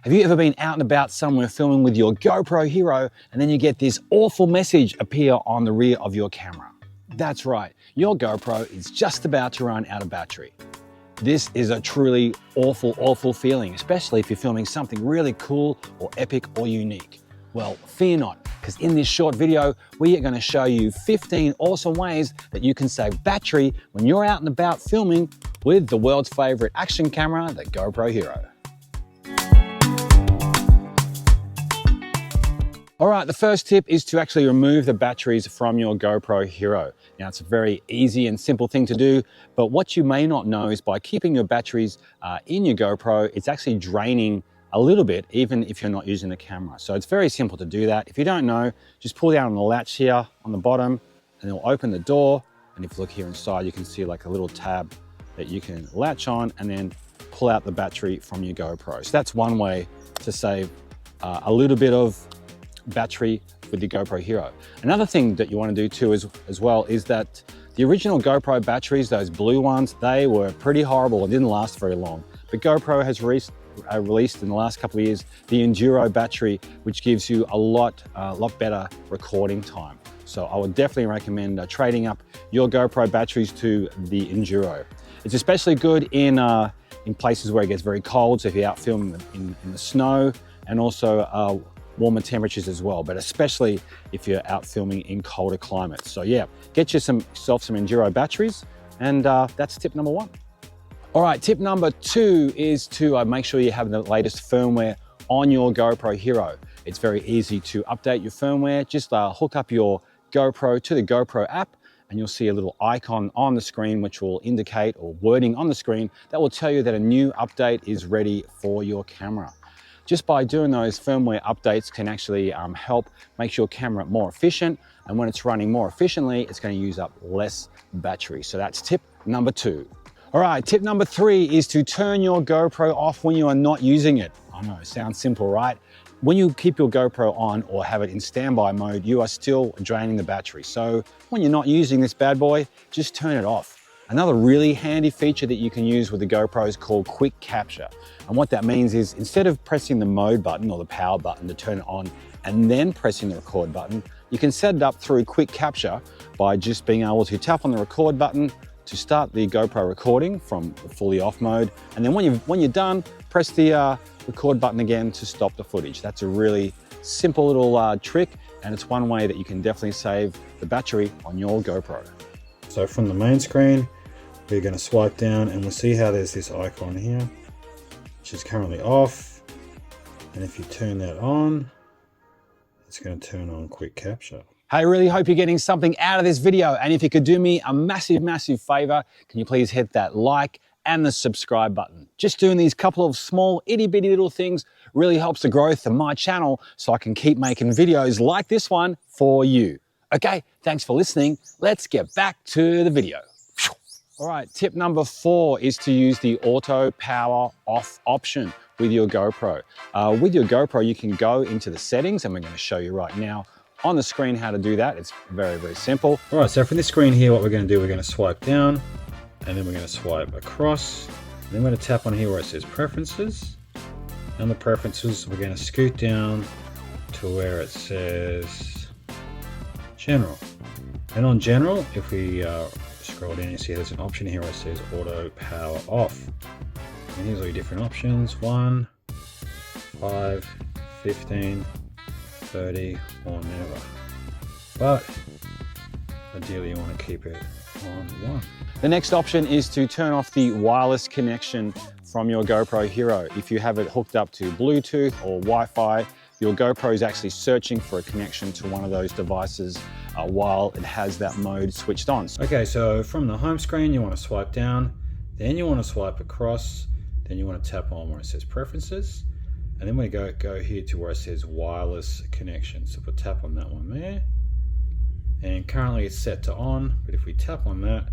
Have you ever been out and about somewhere filming with your GoPro Hero and then you get this awful message appear on the rear of your camera? That's right, your GoPro is just about to run out of battery. This is a truly awful feeling, especially if you're filming something really cool or epic or unique. Well, fear not, because in this short video, we are going to show you 15 awesome ways that you can save battery when you're out and about filming with the world's favorite action camera, the GoPro Hero. All right, the first tip is to actually remove the batteries from your GoPro Hero. Now, it's a very easy and simple thing to do, but what you may not know is by keeping your batteries in your GoPro, it's actually draining a little bit, even if you're not using the camera. So it's very simple to do that. If you don't know, just pull down on the latch here on the bottom and it'll open the door. And if you look here inside, you can see like a little tab that you can latch on and then pull out the battery from your GoPro. So that's one way to save a little bit of battery with the GoPro Hero. Another thing that you want to do too as well is that the original GoPro batteries, those blue ones, they were pretty horrible and didn't last very long. But GoPro has released in the last couple of years the Enduro battery, which gives you a lot better recording time. So I would definitely recommend trading up your GoPro batteries to the Enduro. It's especially good in places where it gets very cold, so if you're out filming in the snow, and also warmer temperatures as well, but especially if you're out filming in colder climates. So yeah, get yourself some Enduro batteries, and that's tip number one. All right, tip number two is to make sure you have the latest firmware on your GoPro Hero. It's very easy to update your firmware. Just hook up your GoPro to the GoPro app and you'll see a little icon on the screen which will indicate, or wording on the screen that will tell you that a new update is ready for your camera. Just by doing those firmware updates can actually help make your camera more efficient, and when it's running more efficiently, it's going to use up less battery. So that's tip number two. All right, tip number three is to turn your GoPro off when you are not using it. I know, it sounds simple, right? When you keep your GoPro on or have it in standby mode, you are still draining the battery. So when you're not using this bad boy, just turn it off. Another really handy feature that you can use with the GoPro is called Quick Capture. And what that means is instead of pressing the mode button or the power button to turn it on and then pressing the record button, you can set it up through Quick Capture by just being able to tap on the record button to start the GoPro recording from the fully off mode. And then when you're done, press the record button again to stop the footage. That's a really simple little trick, and it's one way that you can definitely save the battery on your GoPro. So from the main screen, we're going to swipe down and we'll see how there's this icon here, which is currently off. And if you turn that on, it's going to turn on Quick Capture. Hey, I really hope you're getting something out of this video. And if you could do me a massive favor, can you please hit that like and the subscribe button? Just doing these couple of small itty bitty little things really helps the growth of my channel so I can keep making videos like this one for you. Okay, thanks for listening. Let's get back to the video. All right, tip number four is to use the auto power off option with your GoPro. With your GoPro, you can go into the settings, and we're going to show you right now on the screen how to do that. It's very simple. All right, so from this screen here, what we're going to do, we're going to swipe down, and then we're going to swipe across. And then we're going to tap on here where it says Preferences. And the Preferences, we're going to scoot down to where it says General. And on General, if we scroll down, you see there's an option here where it says Auto Power Off. And here's all your different options: 1, 5, 15, 30, or never. But ideally you want to keep it on 1. The next option is to turn off the wireless connection from your GoPro Hero. If you have it hooked up to Bluetooth or Wi-Fi, your GoPro is actually searching for a connection to one of those devices while it has that mode switched on. Okay, so from the home screen, you want to swipe down, then you want to swipe across, then you want to tap on where it says Preferences, and then we go here to where it says Wireless Connection. So we'll tap on that one there, and currently it's set to on, but if we tap on that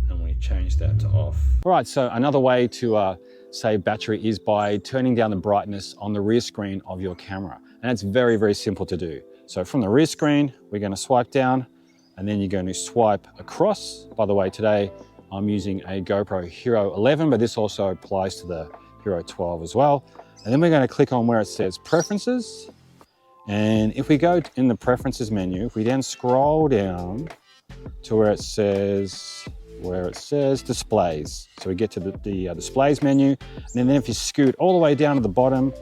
and we change that to off. All right, so another way to save battery is by turning down the brightness on the rear screen of your camera. And it's very simple to do. So from the rear screen, we're going to swipe down, and then you're going to swipe across. By the way, today I'm using a GoPro Hero 11, but this also applies to the Hero 12 as well. And then we're going to click on where it says Preferences. And if we go in the Preferences menu, if we then scroll down to where it says Displays. So we get to the Displays menu. And then if you scoot all the way down to the bottom,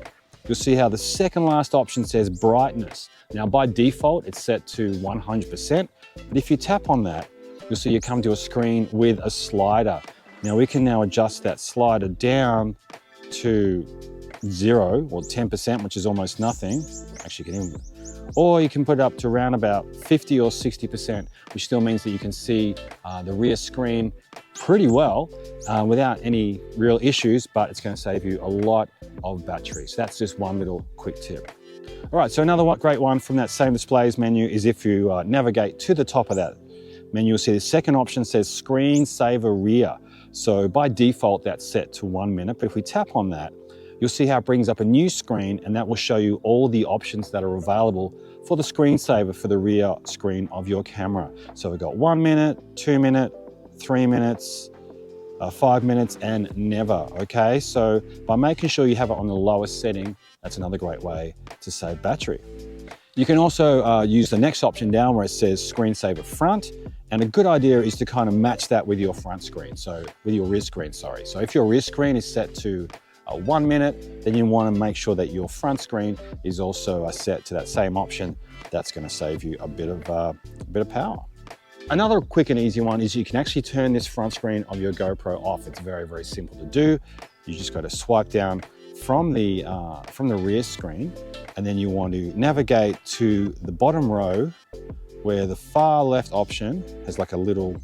you'll see how the second last option says Brightness. Now by default, it's set to 100%. But if you tap on that, you'll see you come to a screen with a slider. Now we can now adjust that slider down to 0 or 10%, which is almost nothing. Actually, you can even, or you can put it up to around about 50 or 60%, which still means that you can see the rear screen pretty well without any real issues, but it's going to save you a lot of battery. So that's just one little quick tip. All right, so another great one from that same displays menu is if you navigate to the top of that menu, you'll see the second option says Screensaver Rear. So by default, that's set to 1 minute, but if we tap on that, you'll see how it brings up a new screen, and that will show you all the options that are available for the screensaver for the rear screen of your camera. So we've got 1 minute, 2 minute, 3 minutes, 5 minutes, and never, okay? So by making sure you have it on the lowest setting, that's another great way to save battery. You can also use the next option down where it says Screensaver Front, and a good idea is to kind of match that with your front screen, so with your rear screen, sorry. So if your rear screen is set to 1 minute, then you want to make sure that your front screen is also set to that same option. That's going to save you a bit of power. Another quick and easy one is you can actually turn this front screen of your GoPro off. It's very, very simple to do. You just got to swipe down from the rear screen, and then you want to navigate to the bottom row where the far left option has like a little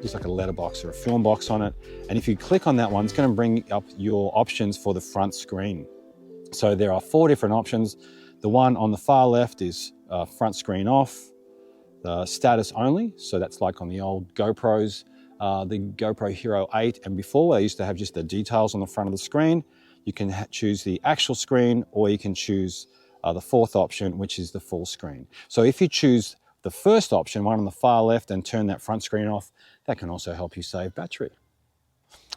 just like a letterbox or a film box on it. And if you click on that one, it's going to bring up your options for the front screen. So there are 4 different options. The one on the far left is front screen off, the status only. So that's like on the old GoPros, the GoPro Hero 8 and before, they used to have just the details on the front of the screen. You can choose the actual screen, or you can choose the 4th option, which is the full screen. So if you choose the first option, one on the far left, and turn that front screen off, that can also help you save battery.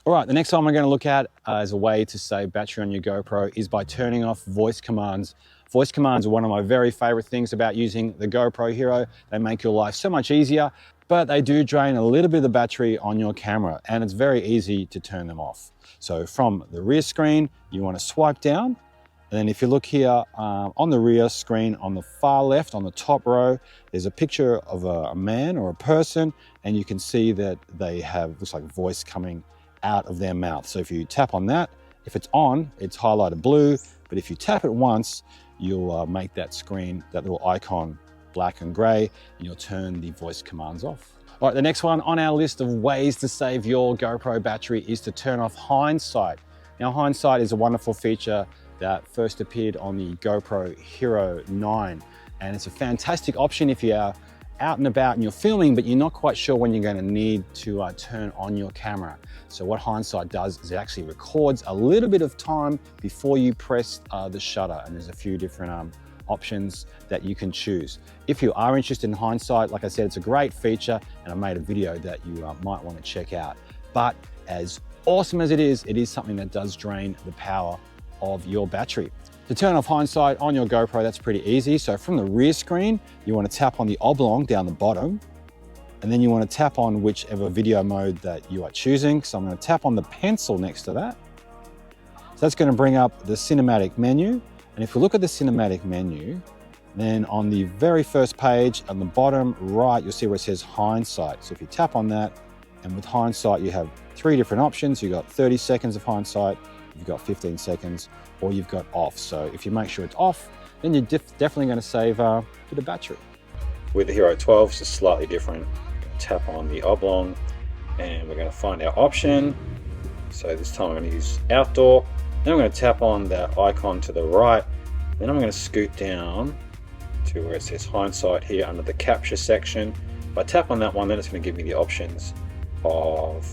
All right, the next one we're going to look at as a way to save battery on your GoPro is by turning off voice commands. Voice commands are one of my very favorite things about using the GoPro Hero. They make your life so much easier, but they do drain a little bit of the battery on your camera, and it's very easy to turn them off. So from the rear screen, you want to swipe down. And then if you look here on the rear screen, on the far left, on the top row, there's a picture of a man or a person, and you can see that they have, looks like voice coming out of their mouth. So if you tap on that, if it's on, it's highlighted blue, but if you tap it once, you'll make that screen, that little icon, black and gray, and you'll turn the voice commands off. All right, the next one on our list of ways to save your GoPro battery is to turn off Hindsight. Now, Hindsight is a wonderful feature that first appeared on the GoPro Hero 9. And it's a fantastic option if you are out and about and you're filming, but you're not quite sure when you're going to need to turn on your camera. So what Hindsight does is it actually records a little bit of time before you press the shutter. And there's a few different options that you can choose. If you are interested in Hindsight, like I said, it's a great feature, and I made a video that you might want to check out. But as awesome as it is something that does drain the power of your battery. To turn off Hindsight on your GoPro, that's pretty easy. So from the rear screen, you want to tap on the oblong down the bottom, and then you want to tap on whichever video mode that you are choosing. So I'm going to tap on the pencil next to that. So that's going to bring up the cinematic menu. And if we look at the cinematic menu, then on the very first page on the bottom right, you'll see where it says Hindsight. So if you tap on that, and with Hindsight, you have 3 different options. You've got 30 seconds of Hindsight, you've got 15 seconds, or you've got off. So if you make sure it's off, then you're definitely going to save a bit of battery. With the Hero 12, it's just slightly different. Tap on the oblong, and we're going to find our option. So this time I'm going to use outdoor. Then I'm going to tap on that icon to the right. Then I'm going to scoot down to where it says Hindsight here under the capture section. If I tap on that one, then it's going to give me the options of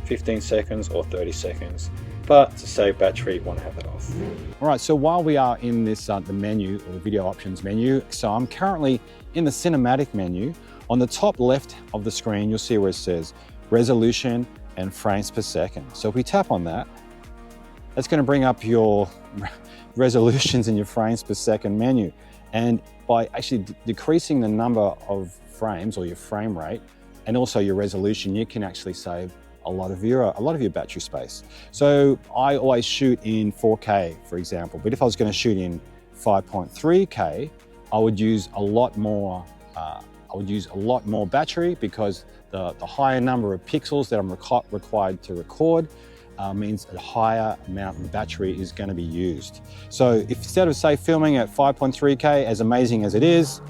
15 seconds or 30 seconds. But to save battery, you want to have that off. All right, so while we are in this, the menu, or the video options menu, so I'm currently in the cinematic menu. On the top left of the screen, you'll see where it says resolution and frames per second. So if we tap on that, that's going to bring up your resolutions in your frames per second menu. And by actually decreasing the number of frames or your frame rate and also your resolution, you can actually save a lot of your battery space. So I always shoot in 4K, for example, but if I was going to shoot in 5.3K, I would use a lot more battery, because the higher number of pixels that I'm required to record means a higher amount of battery is going to be used. So if instead of, say, filming at 5.3K, as amazing as it is,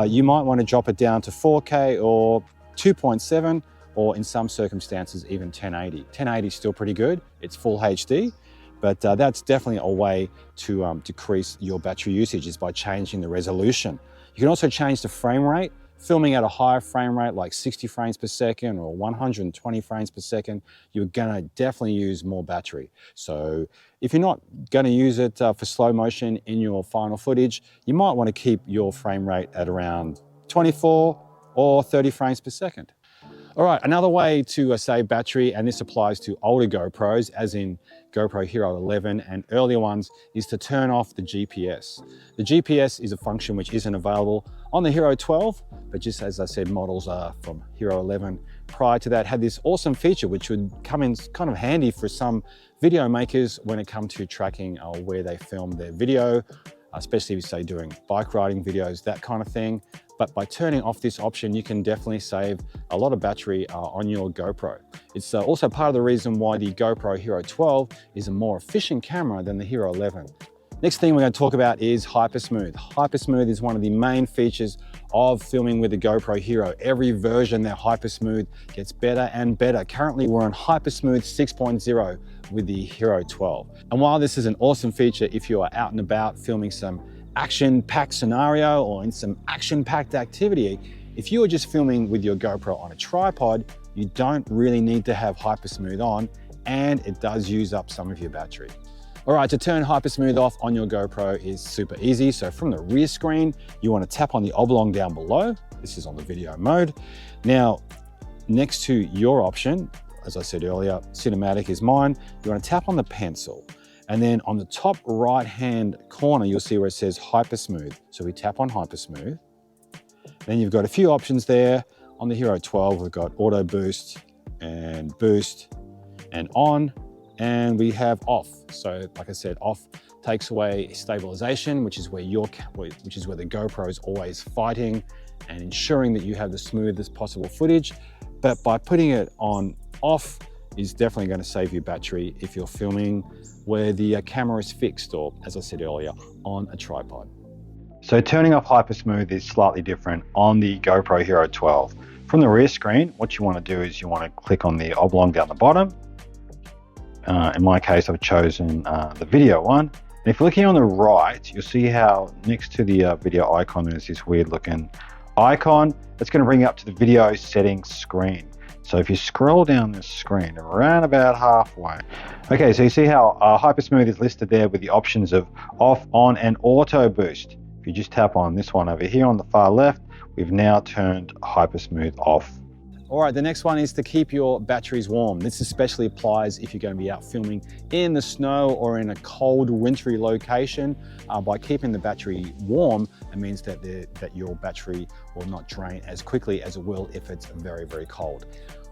you might want to drop it down to 4K or 2.7, or in some circumstances even 1080. 1080 is still pretty good, it's full HD, but that's definitely a way to decrease your battery usage, is by changing the resolution. You can also change the frame rate. Filming at a higher frame rate, like 60 frames per second or 120 frames per second, you're gonna definitely use more battery. So if you're not gonna use it for slow motion in your final footage, you might wanna keep your frame rate at around 24 or 30 frames per second. All right, another way to save battery, and this applies to older GoPros, as in GoPro Hero 11 and earlier ones, is to turn off the GPS. The GPS is a function which isn't available on the Hero 12, but just as I said, models from Hero 11 prior to that had this awesome feature which would come in kind of handy for some video makers when it comes to tracking where they film their video, especially if you say doing bike riding videos, that kind of thing. But by turning off this option, you can definitely save a lot of battery on your GoPro. It's also part of the reason why the GoPro Hero 12 is a more efficient camera than the Hero 11. Next thing we're going to talk about is Hypersmooth. Hypersmooth is one of the main features of filming with the GoPro Hero. Every version that Hypersmooth gets better and better. Currently, we're on Hypersmooth 6.0 with the Hero 12. And while this is an awesome feature if you are out and about filming some action-packed scenario or in some action-packed activity, if you are just filming with your GoPro on a tripod, you don't really need to have Hypersmooth on, and it does use up some of your battery. All right, to turn Hypersmooth off on your GoPro is super easy. So from the rear screen, you want to tap on the oblong down below. This is on the video mode. Now, next to your option, as I said earlier, cinematic is mine. You want to tap on the pencil. And then on the top right-hand corner, you'll see where it says Hypersmooth. So we tap on Hypersmooth. Then you've got a few options there. On the Hero 12, we've got Auto Boost and On, and we have Off. So like I said, Off takes away stabilization, which is where the GoPro is always fighting and ensuring that you have the smoothest possible footage. But by putting it on Off is definitely going to save you battery if you're filming where the camera is fixed, or as I said earlier, on a tripod. So turning off Hypersmooth is slightly different on the GoPro Hero 12. From the rear screen, what you want to do is you want to click on the oblong down the bottom. In my case, I've chosen the video one. And if you're looking on the right, you'll see how next to the video icon, there's this weird looking icon. It's going to bring you up to the video settings screen. So if you scroll down this screen around about halfway, okay, so you see how Hypersmooth is listed there with the options of Off, On, and Auto Boost. If you just tap on this one over here on the far left, we've now turned Hypersmooth off. All right, the next one is to keep your batteries warm. This especially applies if you're going to be out filming in the snow or in a cold, wintry location. By keeping the battery warm, it means that your battery will not drain as quickly as it will if it's very, very cold.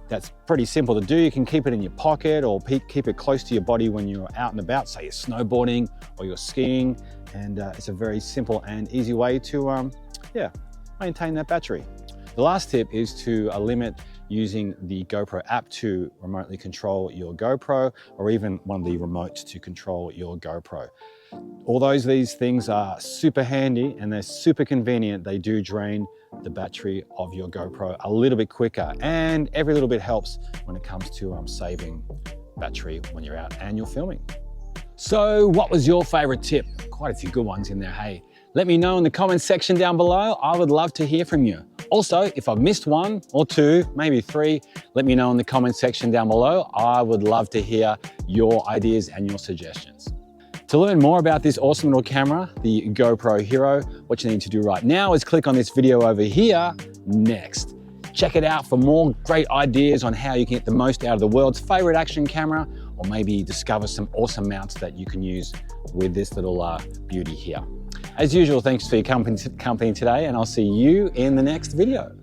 That's pretty simple to do. You can keep it in your pocket or keep it close to your body when you're out and about, say you're snowboarding or you're skiing. And it's a very simple and easy way to maintain that battery. The last tip is to limit using the GoPro app to remotely control your GoPro, or even one of the remotes to control your GoPro. Although these things are super handy and they're super convenient, they do drain the battery of your GoPro a little bit quicker, and every little bit helps when it comes to saving battery when you're out and you're filming. So what was your favorite tip? Quite a few good ones in there, hey. Let me know in the comments section down below. I would love to hear from you. Also, if I've missed one or two, maybe three, let me know in the comments section down below. I would love to hear your ideas and your suggestions. To learn more about this awesome little camera, the GoPro Hero, what you need to do right now is click on this video over here next. Check it out for more great ideas on how you can get the most out of the world's favorite action camera, or maybe discover some awesome mounts that you can use with this little beauty here. As usual, thanks for your company today, and I'll see you in the next video.